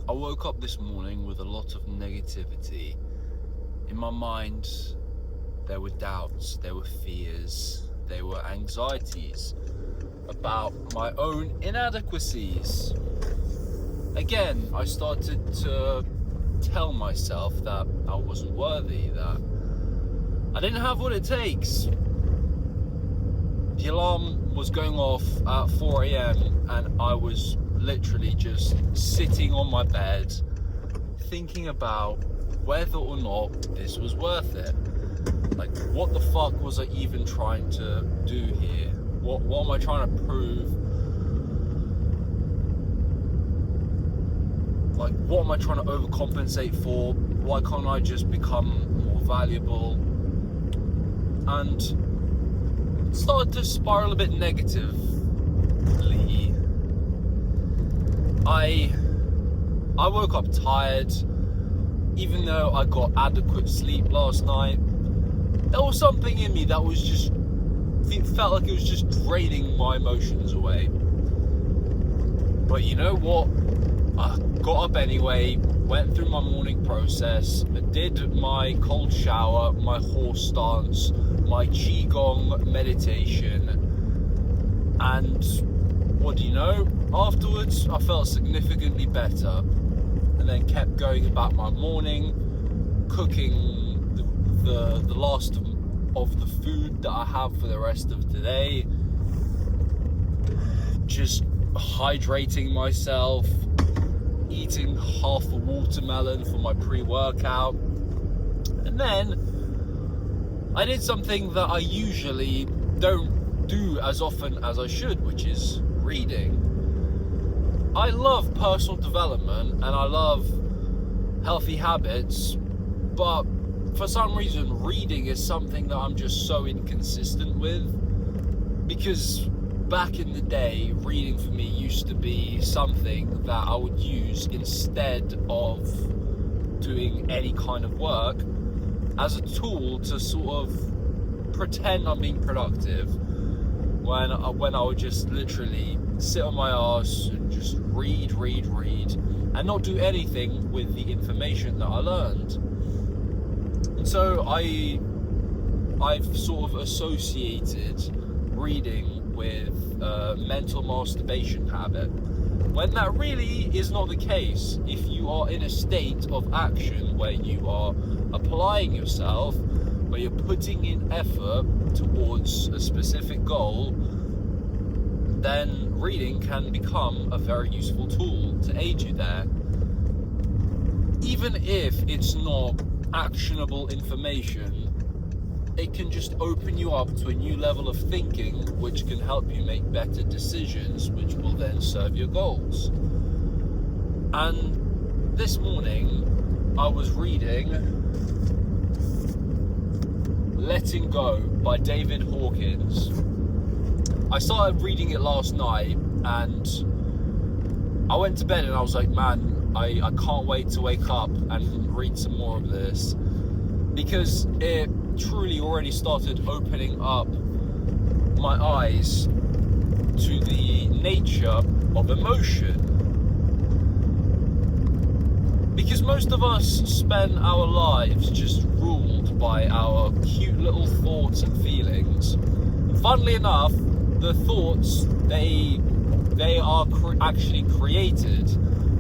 I woke up this morning with a lot of negativity. In my mind, there were doubts, there were fears, there were anxieties about my own inadequacies. Again, I started to tell myself that I wasn't worthy, that I didn't have what it takes. The alarm was going off at 4 a.m. and I was literally just sitting on my bed thinking about whether or not this was worth it. Like, what the fuck was I even trying to do here? What am I trying to prove? Like, what am I trying to overcompensate for? Why can't I just become more valuable? And it started to spiral a bit negatively. I woke up tired, even though I got adequate sleep last night. There was something in me that was just, it felt like it was just draining my emotions away. But you know what? I got up anyway, went through my morning process, did my cold shower, my horse stance, my qigong meditation, and what do you know? Afterwards, I felt significantly better, and then kept going about my morning, cooking the last of the food that I have for the rest of today, just hydrating myself, eating half a watermelon for my pre-workout, and then I did something that I usually don't do as often as I should, which is reading. I love personal development and I love healthy habits, but for some reason reading is something that I'm just so inconsistent with, because back in the day, reading for me used to be something that I would use instead of doing any kind of work as a tool to sort of pretend I'm being productive, when I would just literally sit on my ass and just read and not do anything with the information that I learned. And so I've sort of associated reading with mental masturbation habit, when that really is not the case. If you are in a state of action where you are applying yourself, where you're putting in effort towards a specific goal, then reading can become a very useful tool to aid you there. Even if it's not actionable information, it can just open you up to a new level of thinking, which can help you make better decisions, which will then serve your goals. And this morning, I was reading Letting Go by David Hawkins. I started reading it last night, and I went to bed and I was like, man, I can't wait to wake up and read some more of this, because it truly already started opening up my eyes to the nature of emotion. Because most of us spend our lives just ruled by our cute little thoughts and feelings. Funnily enough, the thoughts, they are actually created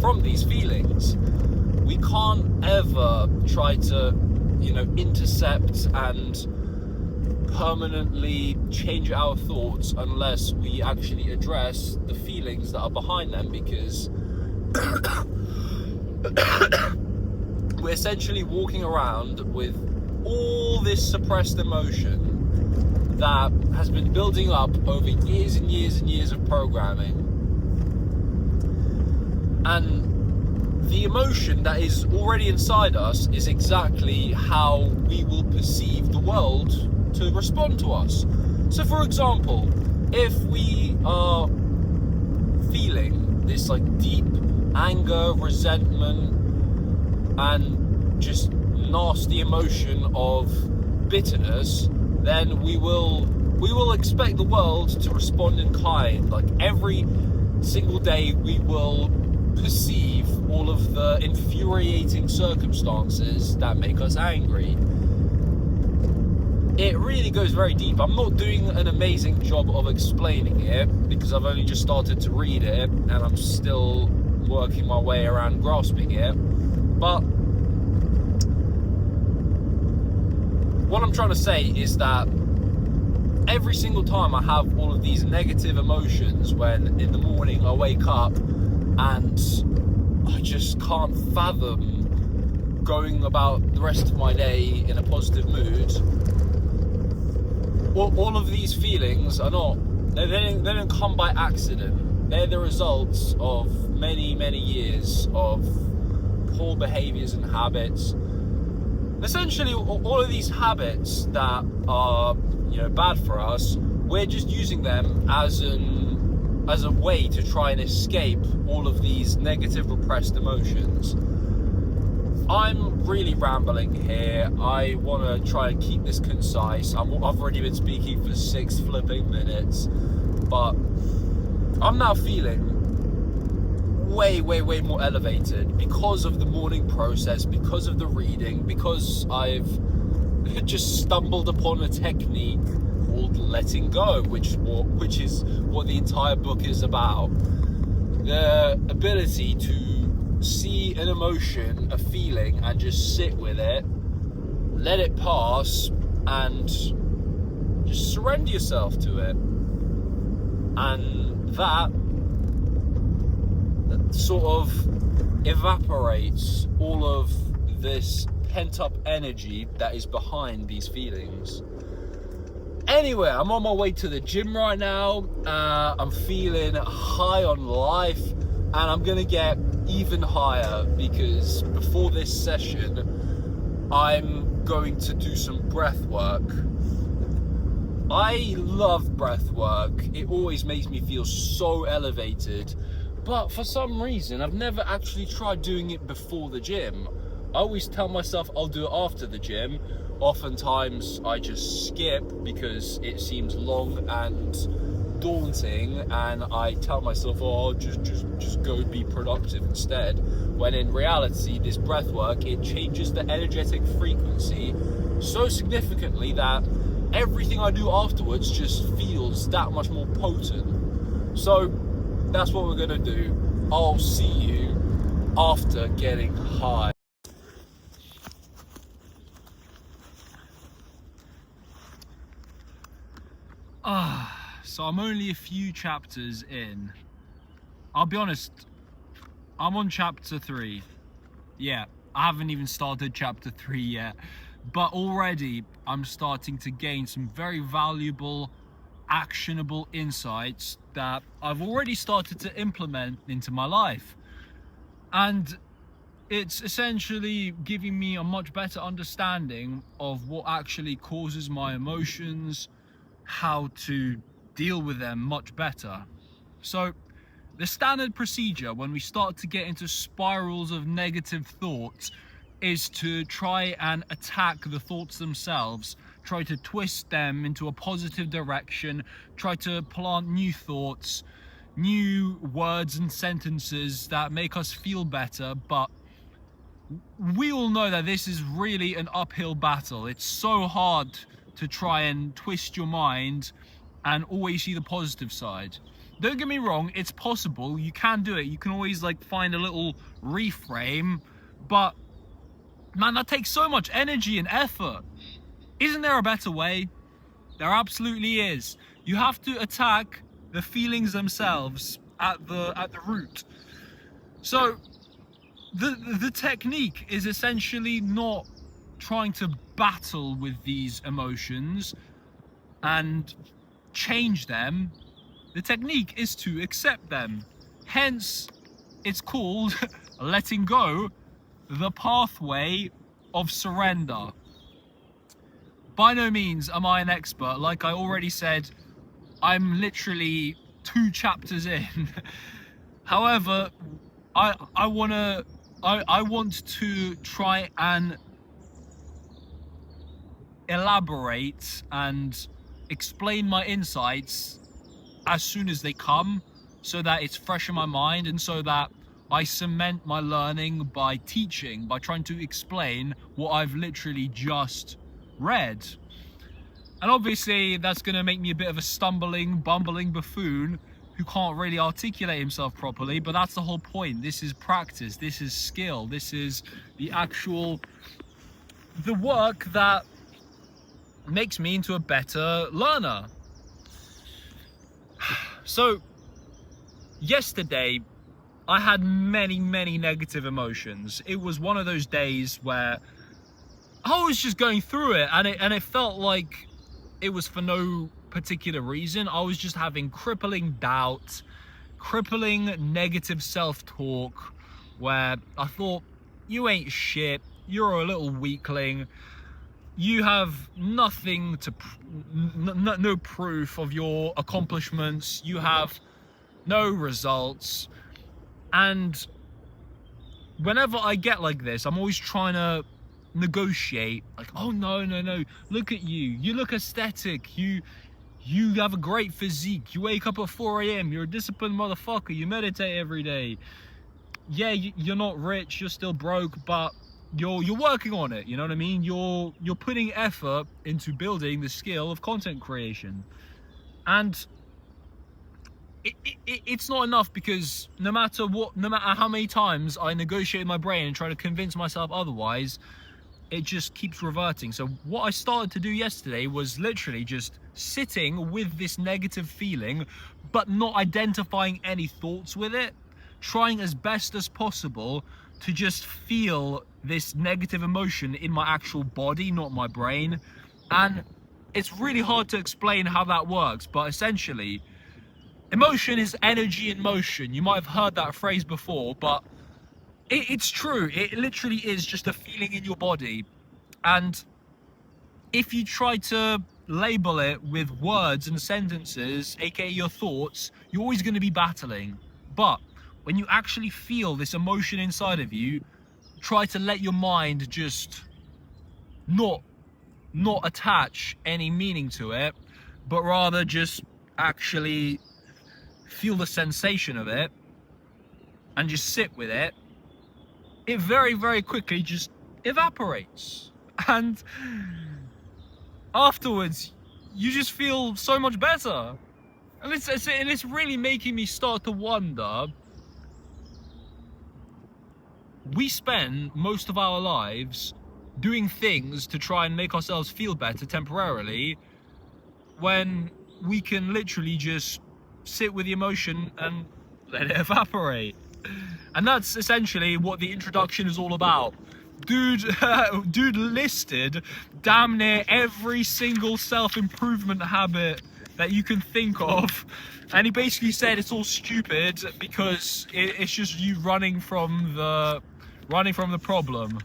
from these feelings. We can't ever try to, intercept and permanently change our thoughts unless we actually address the feelings that are behind them, because we're essentially walking around with all this suppressed emotion that has been building up over years and years and years of programming. And the emotion that is already inside us is exactly how we will perceive the world to respond to us. So for example, if we are feeling this deep anger, resentment, and just nasty emotion of bitterness, then we will expect the world to respond in kind. Like, every single day we will perceive all of the infuriating circumstances that make us angry. It really goes very deep. I'm not doing an amazing job of explaining it because I've only just started to read it and I'm still working my way around grasping it. But what I'm trying to say is that every single time I have all of these negative emotions when in the morning I wake up and I just can't fathom going about the rest of my day in a positive mood, all of these feelings are they don't come by accident. They're the results of many, many years of poor behaviors and habits. Essentially, all of these habits that are, bad for us, we're just using them as a way to try and escape all of these negative repressed emotions. I'm really rambling here. I want to try and keep this concise. I've already been speaking for 6 flipping minutes, but I'm now feeling way, way, way more elevated because of the morning process, because of the reading, because I've just stumbled upon a technique called letting go, which is what the entire book is about. The ability to see an emotion, a feeling, and just sit with it, let it pass, and just surrender yourself to it. And that sort of evaporates all of this pent-up energy that is behind these feelings. Anyway, I'm on my way to the gym right now. I'm feeling high on life, and I'm gonna get even higher because before this session I'm going to do some breath work. I love breath work. It always makes me feel so elevated, but for some reason I've never actually tried doing it before the gym. I always tell myself I'll do it after the gym. Oftentimes I just skip because it seems long and daunting, and I tell myself, oh, just go be productive instead, when in reality this breath work, it changes the energetic frequency so significantly that everything I do afterwards just feels that much more potent. So that's what we're gonna do. I'll see you after getting high. So I'm only a few chapters in. I'll be honest, I'm on chapter 3. Yeah, I haven't even started chapter 3 yet, but already I'm starting to gain some very valuable, actionable insights that I've already started to implement into my life. And it's essentially giving me a much better understanding of what actually causes my emotions, how to deal with them much better. So the standard procedure when we start to get into spirals of negative thoughts is to try and attack the thoughts themselves, try to twist them into a positive direction, try to plant new thoughts, new words and sentences that make us feel better. But we all know that this is really an uphill battle. It's so hard to try and twist your mind and always see the positive side. Don't get me wrong, it's possible, you can do it, you can always find a little reframe, but man, that takes so much energy and effort. Isn't there a better way? There absolutely is. You have to attack the feelings themselves at the root. So the technique is essentially not trying to battle with these emotions and change them. The technique is to accept them. Hence, it's called letting go, the pathway of surrender. By no means am I an expert. Like I already said, I'm literally 2 chapters in. However, I want to try and elaborate and explain my insights as soon as they come, so that it's fresh in my mind, and so that I cement my learning by teaching, by trying to explain what I've literally just read. And obviously that's going to make me a bit of a stumbling, bumbling buffoon who can't really articulate himself properly, but that's the whole point. This is practice, this is skill, this is the work that makes me into a better learner. So yesterday I had many negative emotions. It was one of those days where I was just going through it, and it felt like it was for no particular reason. I was just having crippling doubt, crippling negative self-talk, where I thought, you ain't shit, you're a little weakling, you have nothing to, no proof of your accomplishments, you have no results. And whenever I get like this, I'm always trying to negotiate, like, oh no, look at you look aesthetic, you have a great physique, you wake up at 4 a.m, you're a disciplined motherfucker, you meditate every day, yeah, you're not rich, you're still broke, but you're working on it, you know what I mean? You're putting effort into building the skill of content creation. And it's not enough, because no matter how many times I negotiate in my brain and try to convince myself otherwise, it just keeps reverting. So what I started to do yesterday was literally just sitting with this negative feeling, but not identifying any thoughts with it, trying as best as possible to just feel this negative emotion in my actual body, not my brain. And it's really hard to explain how that works, but essentially, emotion is energy in motion. You might have heard that phrase before, but it's true. It literally is just a feeling in your body. And if you try to label it with words and sentences, aka your thoughts, you're always going to be battling. But when you actually feel this emotion inside of you, try to let your mind just not attach any meaning to it, but rather just actually feel the sensation of it and just sit with it. It very quickly just evaporates, and afterwards you just feel so much better. And it's really making me start to wonder, we spend most of our lives doing things to try and make ourselves feel better temporarily, when we can literally just sit with the emotion and let it evaporate. And that's essentially what the introduction is all about. Dude listed damn near every single self-improvement habit that you can think of, and he basically said it's all stupid because it's just you running from the problem.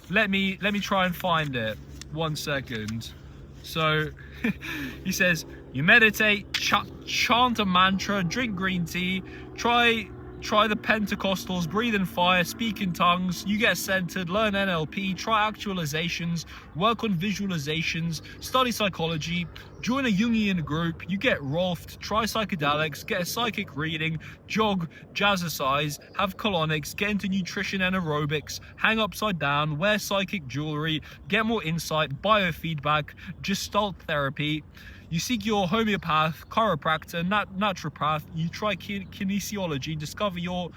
Let me try and find it. 1 second. So he says, you meditate, chant a mantra, drink green tea, try the Pentecostals, breathe in fire, speak in tongues, you get centered, learn NLP, try actualizations, work on visualizations, study psychology, join a Jungian group, you get Rolfed, try psychedelics, get a psychic reading, jog, jazzercise, have colonics, get into nutrition and aerobics, hang upside down, wear psychic jewelry, get more insight, biofeedback, gestalt therapy. You seek your homeopath, chiropractor, naturopath, you try kinesiology, discover your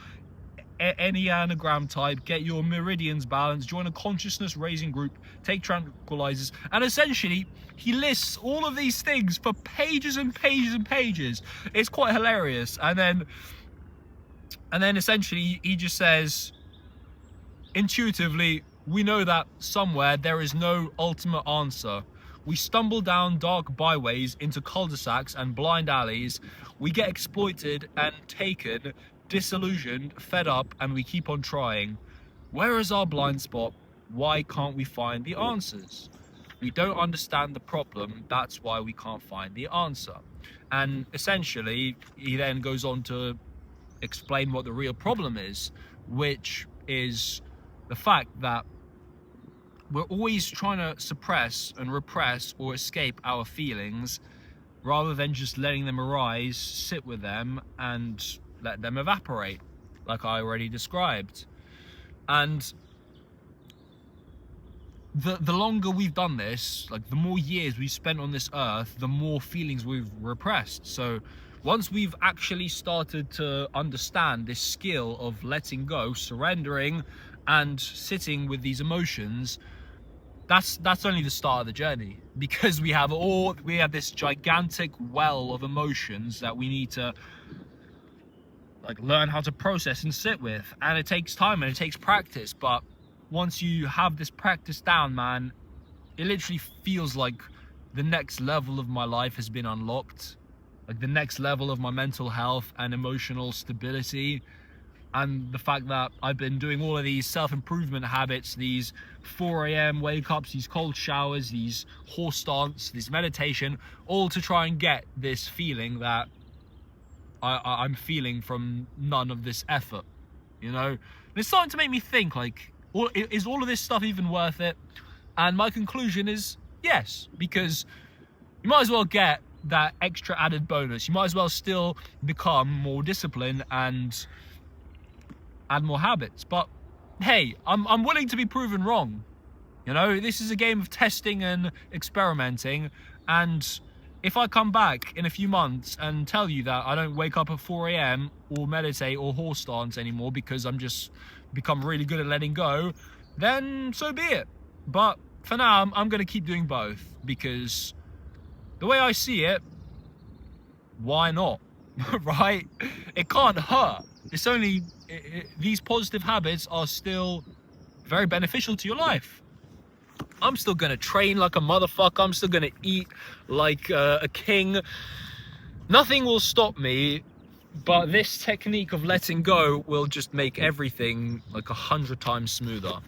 enneagram type, get your meridians balanced, join a consciousness raising group, take tranquilizers. And essentially, he lists all of these things for pages and pages and pages. It's quite hilarious. And then essentially, he just says, intuitively, we know that somewhere there is no ultimate answer. We stumble down dark byways into cul-de-sacs and blind alleys. We get exploited and taken, disillusioned, fed up, and we keep on trying. Where is our blind spot? Why can't we find the answers? We don't understand the problem, that's why we can't find the answer. And essentially, he then goes on to explain what the real problem is, which is the fact that we're always trying to suppress and repress or escape our feelings, rather than just letting them arise, sit with them, and let them evaporate. like I already described. And the longer we've done this, like the more years we've spent on this earth, the more feelings we've repressed. So once we've actually started to understand this skill of letting go, surrendering, and sitting with these emotions, that's only the start of the journey, because we have this gigantic well of emotions that we need to like learn how to process and sit with, and it takes time and it takes practice. But once you have this practice down, man, it literally feels like the next level of my life has been unlocked, like the next level of my mental health and emotional stability. And the fact that I've been doing all of these self-improvement habits, these 4 a.m. wake-ups, these cold showers, these horse stance, this meditation, all to try and get this feeling that I'm feeling from none of this effort, you know? And it's starting to make me think, like, is all of this stuff even worth it? And my conclusion is yes, because you might as well get that extra added bonus. You might as well still become more disciplined and add more habits. But hey, I'm willing to be proven wrong. You know, this is a game of testing and experimenting. And if I come back in a few months and tell you that I don't wake up at 4 a.m. or meditate or horse stance anymore because I'm just become really good at letting go, then so be it. But for now, I'm going to keep doing both, because the way I see it, why not? Right? It can't hurt. It's only these positive habits are still very beneficial to your life. I'm still gonna train like a motherfucker. I'm still gonna eat like a king. Nothing will stop me, but this technique of letting go will just make everything like 100 times smoother.